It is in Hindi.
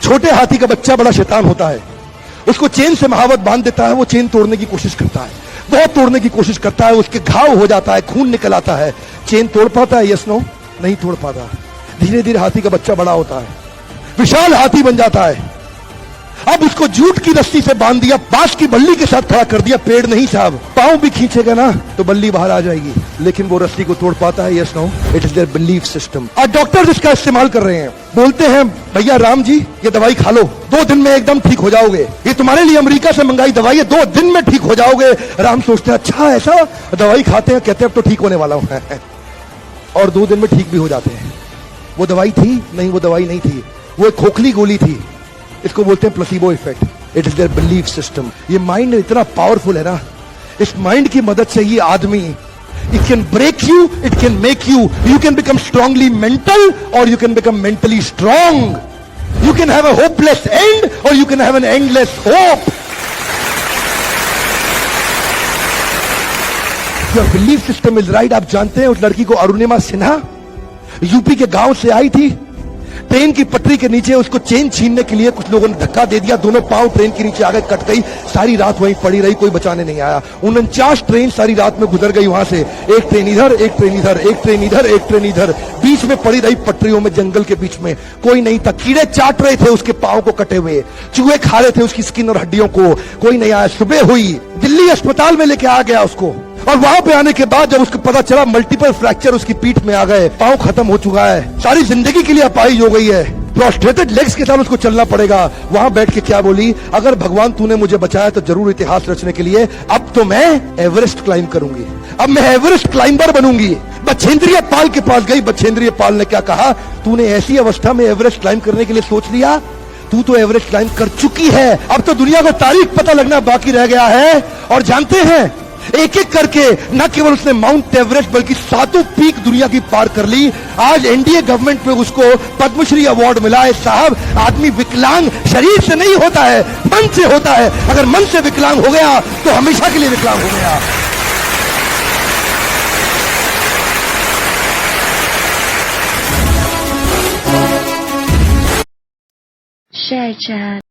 छोटे हाथी का बच्चा बड़ा शैतान होता है, उसको चेन से महावत बांध देता है, वो चेन तोड़ने की कोशिश करता है, बहुत तोड़ने की कोशिश करता है, उसके घाव हो जाता है, खून निकल आता है। चेन तोड़ पाता है? Yes no? नहीं तोड़ पाता। धीरे धीरे हाथी का बच्चा बड़ा होता है, विशाल हाथी बन जाता है। अब उसको जूट की रस्सी से बांध दिया, बांस की बल्ली के साथ खड़ा कर दिया। पेड़ नहीं साहब, पांव भी खींचेगा ना तो बल्ली बाहर आ जाएगी, लेकिन वो रस्सी को तोड़ पाता है? Yes no? It is there belief system. आज डॉक्टर्स इसका इस्तेमाल कर रहे हैं, बोलते हैं भैया राम जी ये दवाई खा लो, 2 दिन में एकदम ठीक हो जाओगे, ये तुम्हारे लिए अमेरिका से मंगाई दवाई है, 2 दिन में ठीक हो जाओगे। राम सोचते हैं अच्छा ऐसा, दवाई खाते हैं, कहते हैं अब तो ठीक होने वाला हूं और 2 दिन में ठीक भी हो जाते हैं। वो दवाई थी? नहीं, वो दवाई नहीं थी, वो एक खोखली गोली थी। इसको बोलते हैं placebo effect. It is there belief system. ये माइंड इतना पावरफुल है ना, इस माइंड की मदद से ये आदमी, it can break you, it can make you, you can become strongly mental और you can become mentally strong. You can have a hopeless end और you can have an endless hope. Your belief system is right. आप जानते हैं उस लड़की को, अरुणिमा सिन्हा, यूपी के गांव से आई थी, ट्रेन की पटरी के नीचे उसको चेन छीनने के लिए कुछ लोगों ने धक्का दे दिया, दोनों पांव ट्रेन के नीचे आ गए, कट गई, सारी रात वहीं पड़ी रही, कोई बचाने नहीं आया। 49 ट्रेन सारी रात में गुजर गई वहां से, एक ट्रेन इधर, एक ट्रेन इधर, एक ट्रेन इधर, एक ट्रेन इधर, बीच में पड़ी रही पटरियों में, जंगल के बीच में, कोई नहीं था। कीड़े चाट रहे थे उसके पांव को कटे हुए, चूहे खा रहे थे उसकी स्किन और हड्डियों को, कोई नहीं आया। सुबह हुई, दिल्ली अस्पताल में लेके आ गया उसको, और वहां पे आने के बाद जब उसको पता चला मल्टीपल फ्रैक्चर उसकी पीठ में आ गए, पांव खत्म हो चुका है, सारी जिंदगी के लिए अपाहिज हो गई है, प्रोस्ट्रेटेड लेग्स के साथ उसको चलना पड़ेगा। वहां बैठ के क्या बोली, अगर भगवान तूने मुझे बचाया तो जरूर इतिहास रचने के लिए अब तो मैं एवरेस्ट क्लाइंब करूंगी, अब मैं एवरेस्ट क्लाइंबर बनूंगी। बछेंद्रिय पाल के पास गई, बछेंद्रिय पाल ने क्या कहा, तूने ऐसी अवस्था में एवरेस्ट क्लाइंब करने के लिए सोच लिया, तू तो एवरेस्ट क्लाइंब कर चुकी है, अब तो दुनिया को तारीख पता लगना बाकी रह गया है। और जानते हैं, एक एक करके न केवल उसने माउंट एवरेस्ट बल्कि 7 पीक दुनिया की पार कर ली। आज एनडीए गवर्नमेंट में उसको पद्मश्री अवार्ड मिला है। साहब, आदमी विकलांग शरीर से नहीं होता है, मन से होता है। अगर मन से विकलांग हो गया तो हमेशा के लिए विकलांग हो गया। Share chat.